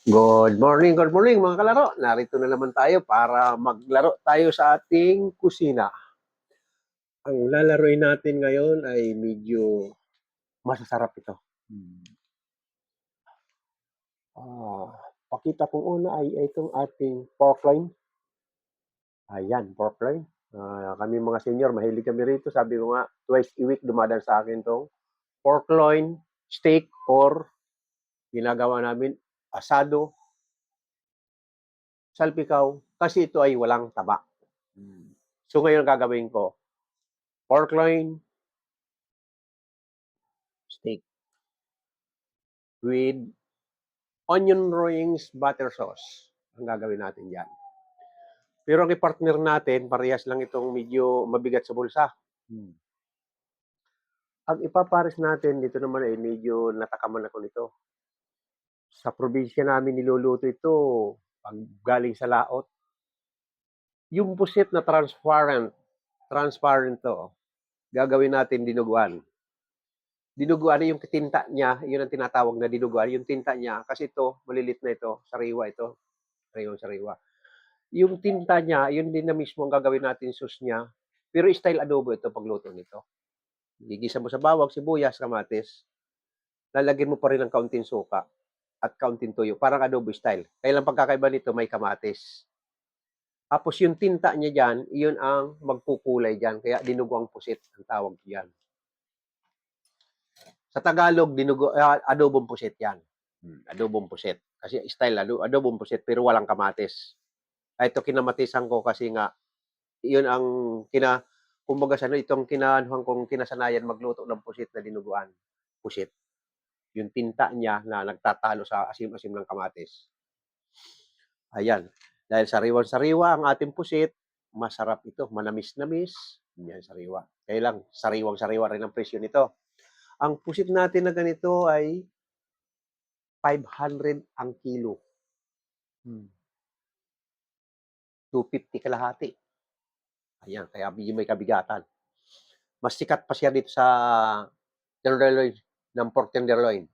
Good morning mga kalaro. Narito na naman tayo para maglaro tayo sa ating kusina. Ang lalaroin natin ngayon ay medyo masasarap ito. Pakita kong una ay itong ating pork loin. Ayan, pork loin. Kami mga senior, mahilig kami rito. Sabi ko nga, twice a week dumadaan sa akin itong pork loin, steak, or ginagawa namin asado, salpikaw, kasi ito ay walang taba. So ngayon gagawin ko, pork loin, steak with onion rings butter sauce. Ang gagawin natin yan. Pero ang i-partner natin, parehas lang itong medyo mabigat sa bulsa. Ang ipapares natin, dito naman ay medyo natakaman ako nito. Sa probinsya namin niluluto ito pag galing sa laot. Yung pusit na transparent to, gagawin natin dinuguan. Dinuguan yung tinta niya, yun ang tinatawag na dinuguan. Yung tinta niya, kasi ito, malilit na ito, sariwa ito. Sariwa. Yung tinta niya, yun din na mismo ang gagawin natin sauce niya. Pero style adobo ito pagluto nito. Gigisa mo sa bawang, sibuyas, kamatis. Lalagyan mo pa rin ng kaunting suka at kaunting tuyo. Parang adobo style. Kaya lang pagkakaiba nito, may kamatis. Tapos yung tinta niya dyan, yun ang magkukulay dyan. Kaya dinuguang pusit ang tawag dyan. Sa Tagalog, adobong pusit yan. Adobong pusit. Kasi style adobong pusit pero walang kamatis. Ito kinamatisan ko kasi nga yun ang kumbaga sa itong kinanuhan kong kinasanayan magluto ng pusit na dinuguan. Pusit. Yung tinta niya na nagtatalo sa asim-asim ng kamatis. Ayan. Dahil sariwan-sariwa ang ating pusit, masarap ito. Manamis-namis. Yan, sariwa. Kaya lang, sariwang-sariwa rin ang presyo nito. Ang pusit natin na ganito ay 500 ang kilo. 250 kalahati. Ayan, kaya may kabigatan. Mas sikat pa siya dito sa tenderloin, ng pork tenderloin.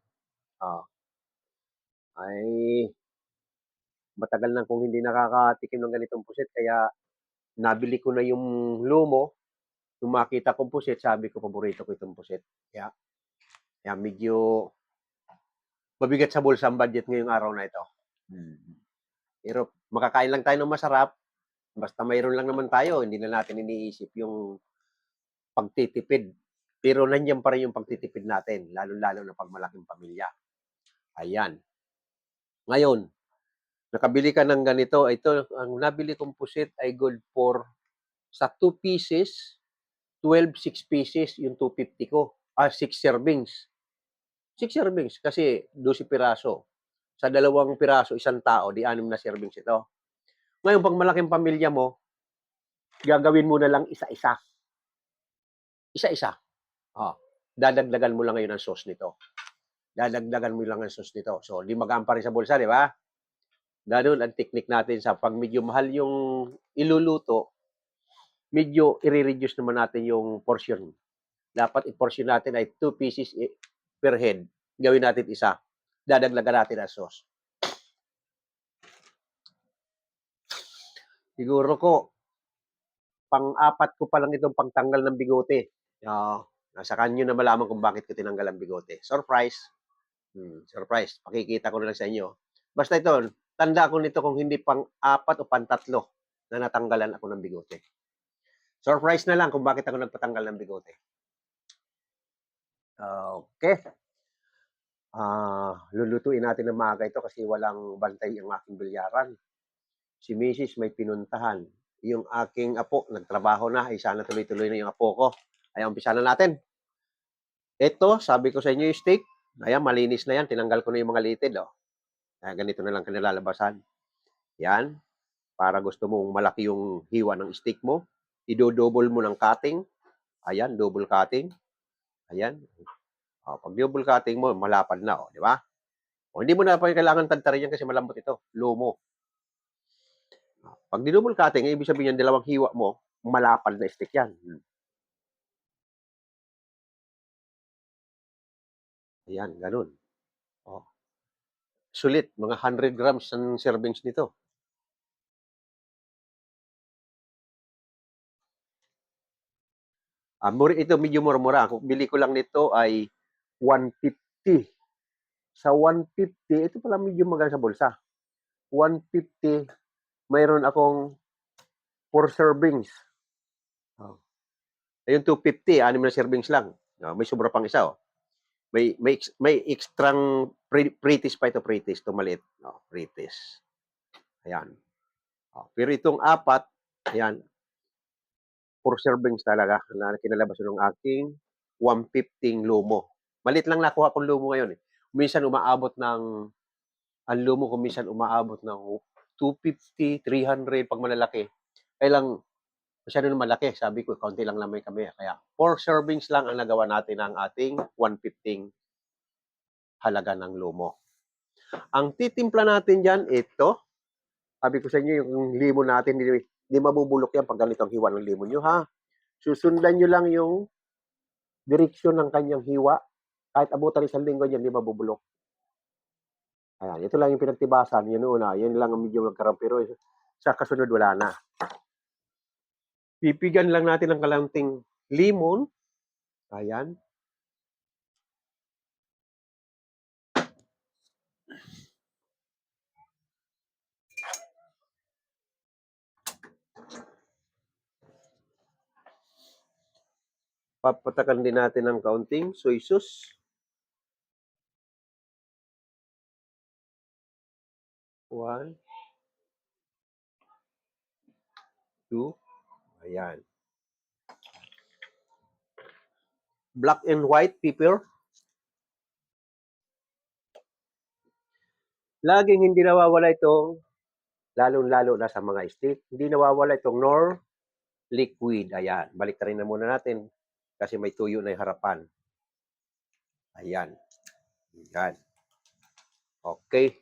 Ay, matagal na kung hindi nakakatikim ng ganitong pusit, kaya nabili ko na yung lumo. Nung makita kong pusit, sabi ko, paborito ko itong pusit. Kaya medyo mabigat sa bulsa ang budget ngayong araw na ito. Pero makakain lang tayo ng masarap. Basta mayroon lang naman tayo, hindi na natin iniisip yung pagtitipid. Pero nandiyan pa rin yung pagtitipid natin, lalo-lalo na pag malaking pamilya. Ayan. Ngayon, nakabili ka ng ganito. Ito, ang nabili kong pusit ay good for sa 2 pieces, 12, 6 pieces, yung 250 ko. 6 servings. 6 servings kasi 12 piraso. Sa 2 piraso, isang tao, di 6 na servings ito. Ngayon, pag malaking pamilya mo, gagawin mo na lang isa-isa. Isa-isa. Dadagdagan mo lang ngayon ang sauce nito. Dadagdagan mo lang ang sauce nito. So, di magaan pa rin sa bulsa, di ba? Ganun ang technique natin sa pag medyo mahal yung iluluto, medyo i-reduce naman natin yung portion. Dapat i-portion natin ay 2 pieces per head. Gawin natin isa. Dadagdagan natin ang sauce. Siguro ko, pang-apat ko pa lang itong pagtanggal ng bigote. Nasa kanyo na malaman kung bakit ko tinanggal ang bigote. Surprise. Surprise. Pakikita ko na lang sa inyo. Basta ito, tanda ko nito kung hindi pang-apat o pang-tatlo na natanggalan ako ng bigote. Surprise na lang kung bakit ako nagpatanggal ng bigote. Okay. Lulutuin natin ng maaga ito kasi walang bantay ang aking bilyaran. Si Mrs. may pinuntahan. Yung aking apo, nagtrabaho na. Ay sana tuloy-tuloy na yung apo ko. Ay, umpisa na natin. Ito, sabi ko sa inyo yung steak. Ayan, malinis na yan. Tinanggal ko na yung mga litid. Ganito na lang kanilalabasan. Yan. Para gusto mong malaki yung hiwa ng steak mo. Ido-double mo ng cutting. Ayan, double cutting. Ayan. Pag double cutting mo, malapad na. Di ba? Hindi mo na pa kailangan tagtarin yan kasi malambot ito. Lumo. Pag di-double cutting, ibig sabihin yan, dalawang hiwa mo, malapad na steak yan. Ayan, ganun. sulit, mga 100 grams ang servings nito. Ito medyo mura-mura. Kung bili ko lang nito ay 150. Sa 150, ito pala medyo maganda sa bulsa. 150, mayroon akong 4 servings. Oh. Ayun, 250, 6 na servings lang. May sobra pang isa. Oh. May extrang pretis pa ito, pretis. Ito maliit. Pretis. Ayan. Pero itong apat, ayan, 4 servings talaga na kinalabas ng aking 150 lumo. Malit lang nakuha kong lumo ngayon. Minsan umaabot ng, ang lumo ko minsan umaabot ng 250, 300 pag malalaki. Kaya lang, masyado na malaki. Sabi ko, kaunti lang naman kami. Kaya 4 servings lang ang nagawa natin ng ating 150 halaga ng lumo. Ang titimpla natin dyan, ito. Sabi ko sa inyo, yung limon natin, hindi mabubulok yan pag ganito ang hiwa ng limon nyo, ha? Susundan nyo lang yung direksyon ng kanyang hiwa. Kahit abutan isang linggo yan, hindi mabubulok. Ayan, ito lang yung pinagtibasan. Yun una, yun lang ang medyo nagkaroon. Pero sa kasunod, wala na. Pipigan lang natin ng kalanting limon. Ayan. Papatakan din natin ng kaunting soy sauce. 1, 2, ayan. Black and white pepper. Laging hindi nawawala itong, lalong-lalo na sa mga steak, hindi nawawala itong Knorr liquid. Ayan, balik rin na muna natin kasi may tuyo na yung harapan. Ayan. Ayan. Okay.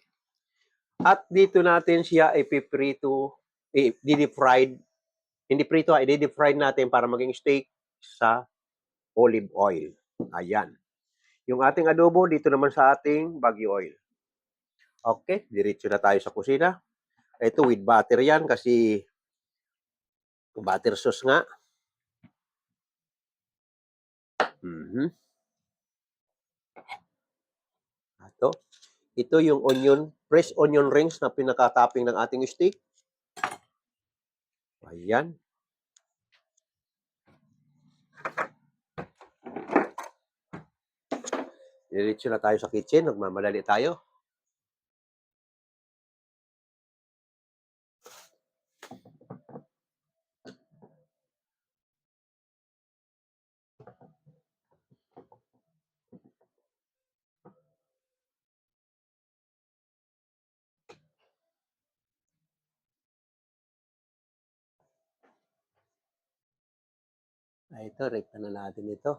At dito natin siya ipiprito, i-deep fried. Hindi prito, i-deep fried natin para maging steak sa olive oil. Ayan. Yung ating adobo dito naman sa ating Baguio oil. Okay, diretso na tayo sa kusina. Ito with butter yan kasi butter sauce nga. Ito yung onion, fresh onion rings na pinaka-topping ng ating steak. Ayan. Diretso na tayo sa kitchen, nagmamadali tayo. Ito, rekta na natin ito.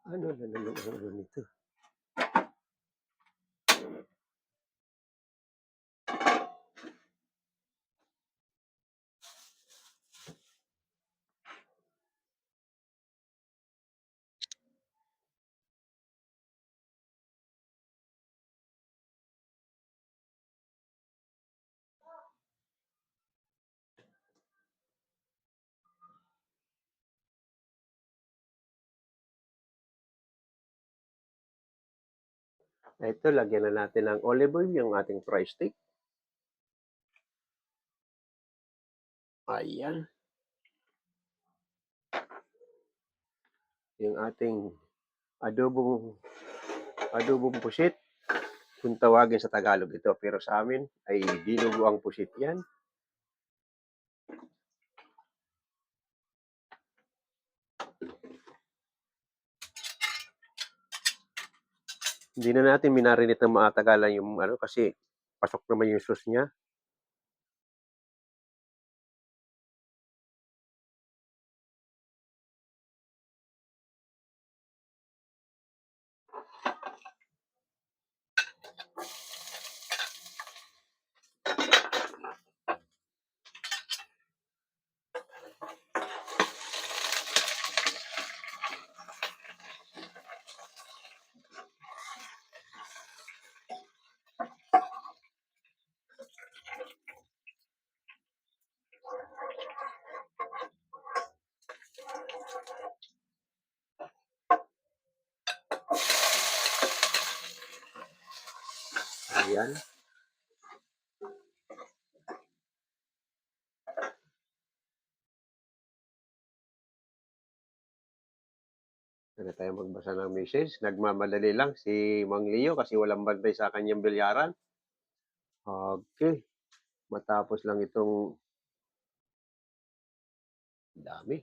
Ano nito? Ito, lagyan na natin ng olive oil yung ating fry stick. Ayan. Yung ating adobong pusit. Kung tawagin sa Tagalog ito, pero sa amin ay dinuguang pusit yan. Hindi na natin minarinate ng matagalan yung ano kasi pasok naman yung sauce niya. Ayan. Sana tayo magbasa ng message. Nagmamadali lang si Mang Leo kasi walang bantay sa kanyang bilyaran. Okay. Matapos lang itong dami.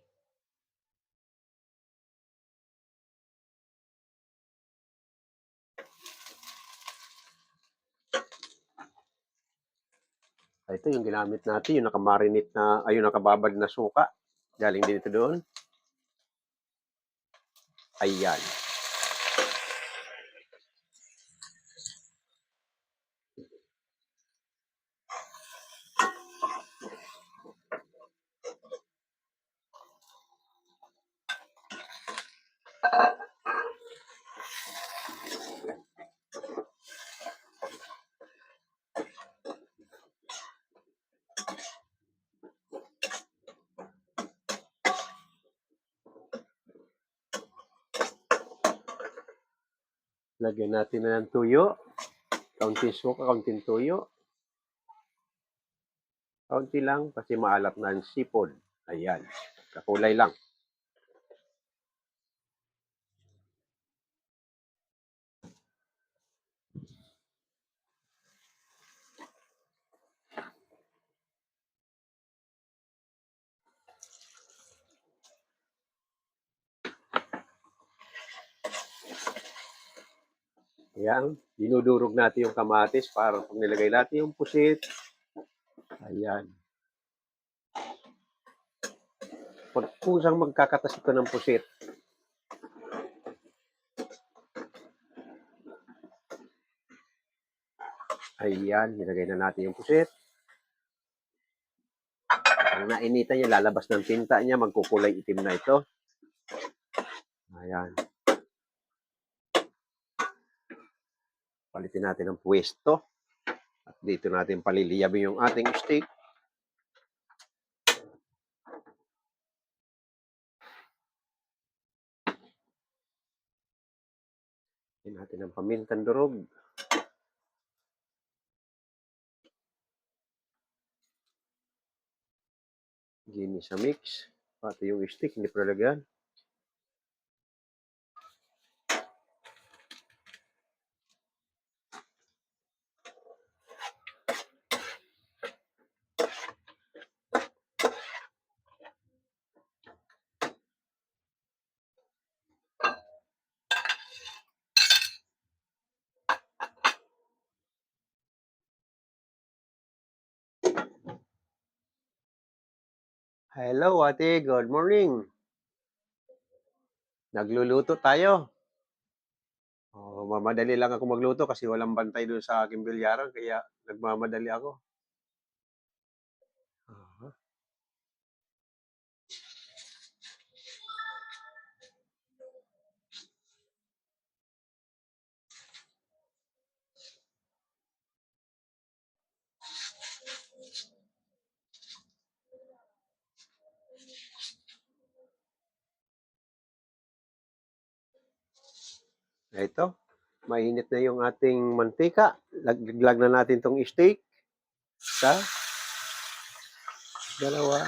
Ito yung ginamit natin, yung nakamarinate na, ay yung nakababad na suka. Galing din ito doon. Ayan. Lagyan natin na ng tuyo. Kaunting suka, kaunting tuyo. Kaunti lang kasi maalat na ang sipon. Ayan. Kakulay lang. Ayan. Dinudurog natin yung kamatis para pag nilagay natin yung pusit. Ayan. Pag kusang magkakatas ito ng pusit, ayan, nilagay na natin yung pusit. Ang nainitan niya, lalabas ng tinta niya, magkukulay itim na ito. Ayan. Palitin natin ang pwesto. At dito natin paliliyabin yung ating steak. Lagyan natin ang pamintang durog. Ginis sa mix. Pati yung steak, hindi pa nalagyan. Hello, ate. Good morning. Nagluluto tayo. Oh, mamadali lang ako magluto kasi walang bantay doon sa aking bilyaran kaya nagmamadali ako. Aha. Ito. Mainit na yung ating mantika. Laglag na natin tong steak. Isa, dalawa,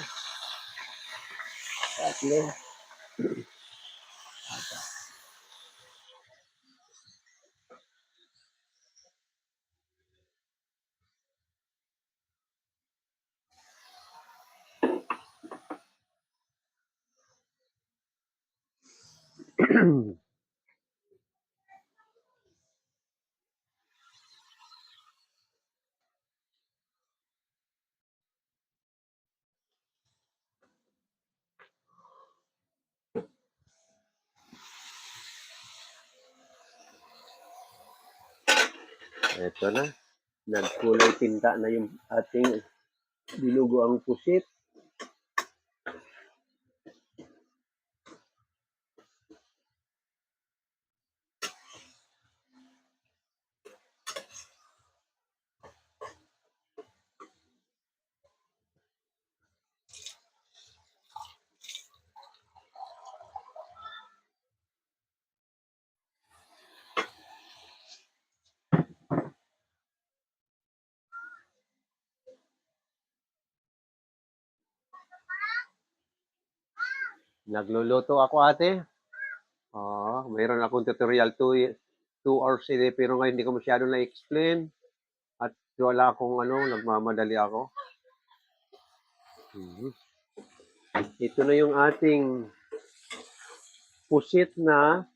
tatlo. Ito na. Nagkulay tinta na yung ating dinugo ang pusit. Nagluluto ako ate. Mayroon akong tutorial 2 hours a pero ngayon hindi ko masyado na-explain. At wala akong nagmamadali ako. Ito na yung ating pusit na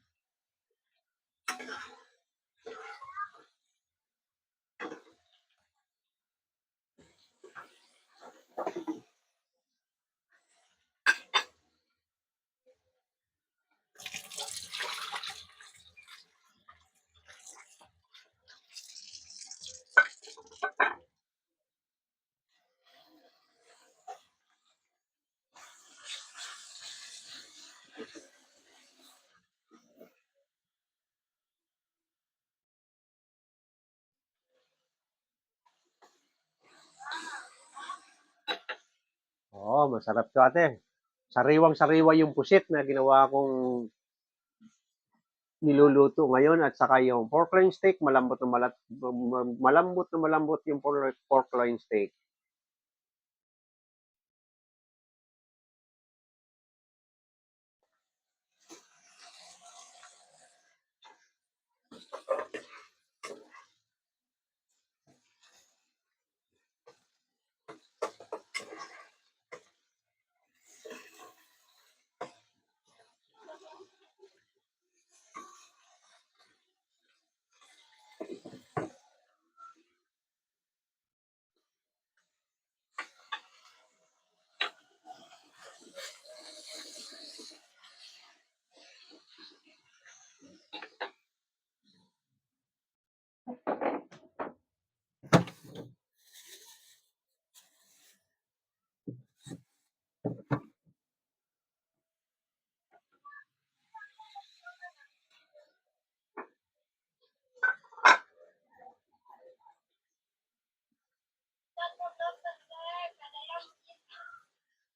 masarap to ate. Sariwang-sariwa yung pusit na ginawa kong niluluto ngayon at saka yung pork loin steak, malambot yung pork loin steak.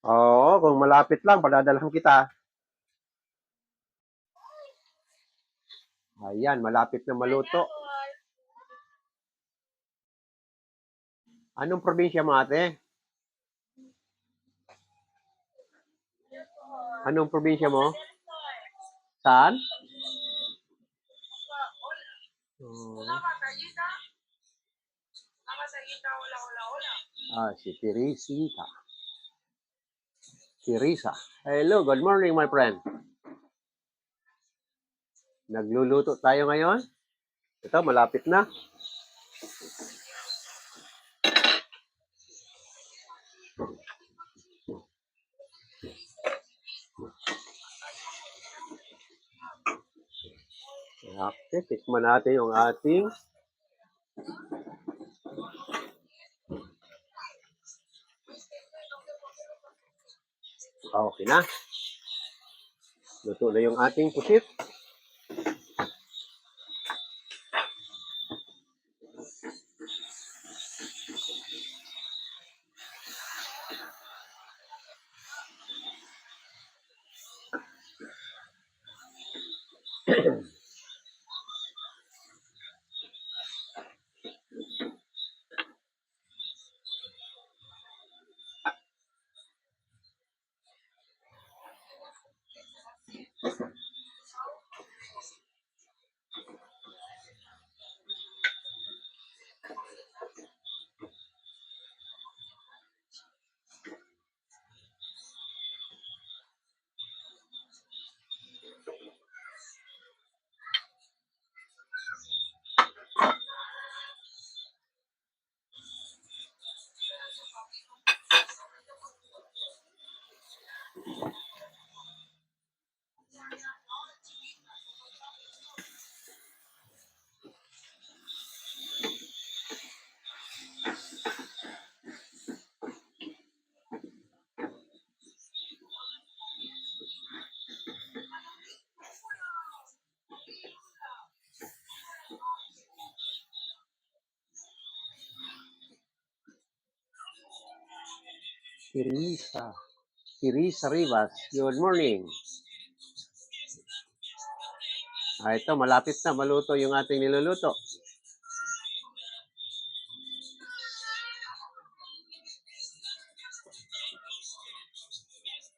Oo, kung malapit lang, padadalhan kita. Ayan, malapit na maluto. Anong probinsya mo ate? Anong probinsya mo? Saan? Si Teresita. Teresa. Hello, good morning my friend. Nagluluto tayo ngayon. Ito, malapit na. Okay, tikman natin yung ating okay na. Luto na yung ating pusit. Kirisa Rivas, good morning. Ito, malapit na maluto yung ating niluluto.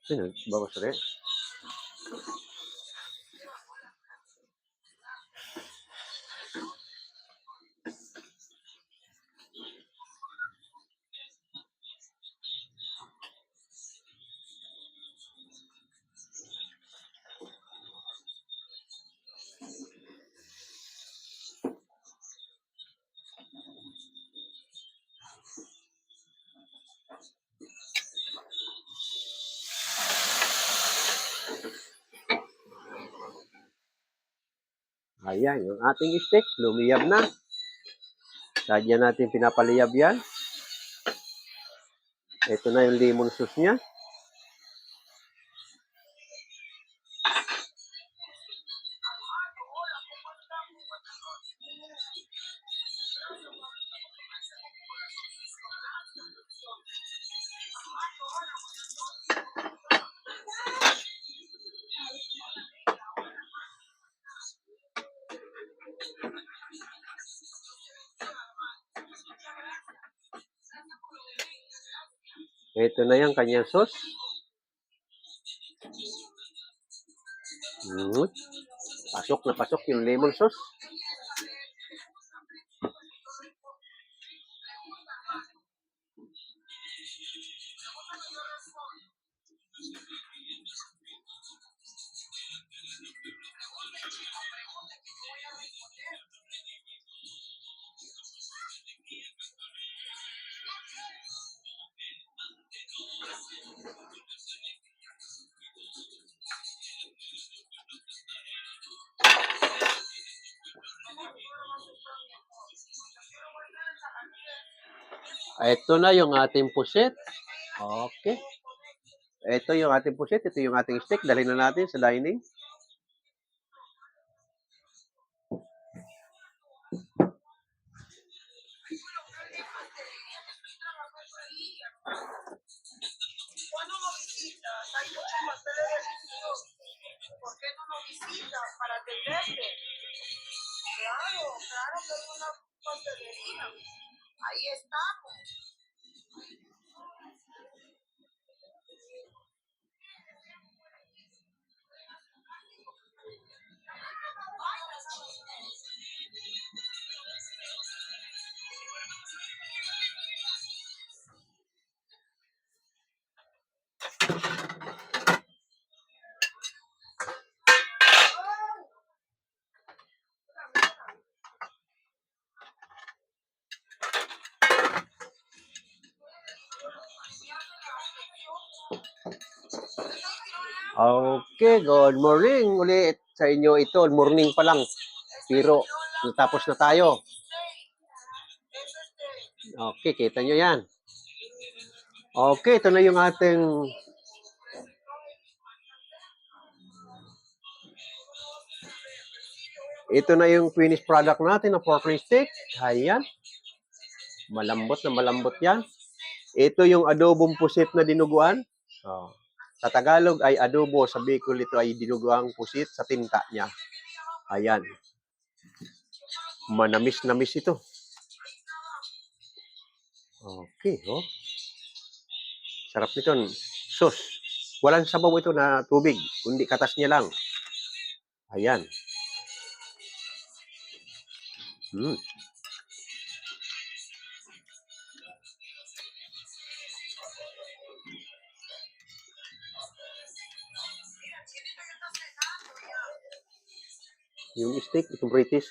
Sino? Bawas rin. Ayan, yung ating steak, lumiyab na. Lagyan natin pinapaliyab yan. Ito na yung lemon sauce niya. Ito na yung kanyang sauce. Pasok na pasok yung lemon sauce. Ito na yung ating pusit. Okay. Ito yung ating pusit. Ito yung ating steak. Dalhin na natin sa dining. ¿Cuándo nos visitas? Hay muchos pasteles deliciosos. ¿Por qué no nos visitas para atenderte? Claro, claro que es una pastelería. Ahí estamos. Okay, good morning ulit sa inyo. Ito, morning pa lang. Pero natapos na tayo. Okay, kita nyo yan. Okay, ito na yung ating ito na yung finished product natin na pork steak. Ayan. Malambot na malambot yan. Ito yung adobong pusit na dinuguan. Oh. Sa Tagalog ay adobo, sa Bicol ito ay dinuguang pusit sa tinta niya. Ayan. Manamis-namis ito. Okay, oh. Sarap nito. Sauce. Walang sabaw ito na tubig, kundi katas niya lang. Ayan. Yung steak, itong British.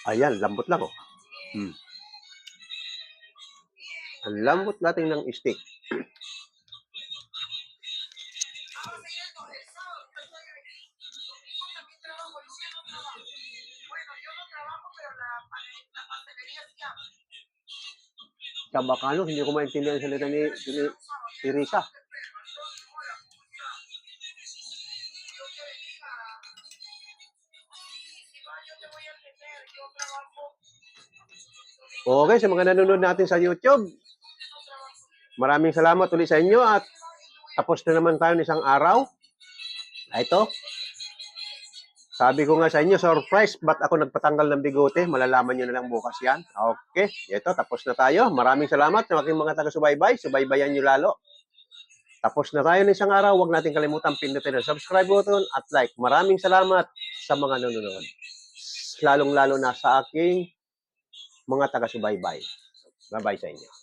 Ayan, lambot lang, oh. Ang lambot natin ng steak. Kabakano, hindi ko maintindihan ang salita ni Risa. Okay, sa mga nanonood natin sa YouTube, Maraming salamat ulit sa inyo at tapos na naman tayo ng isang araw. Ito, sabi ko nga sa inyo, surprise, ba't ako nagpatanggal ng bigote? Malalaman nyo na lang bukas yan. Okay, ito, tapos na tayo. Maraming salamat sa aking mga taga-subaybay. Subaybayan nyo lalo. Tapos na tayo ng isang araw. Huwag natin kalimutan pindutin ang subscribe button at like. Maraming salamat sa mga nanonood. Lalong-lalo na sa aking mga taga-subaybay. Bye-bye sa inyo.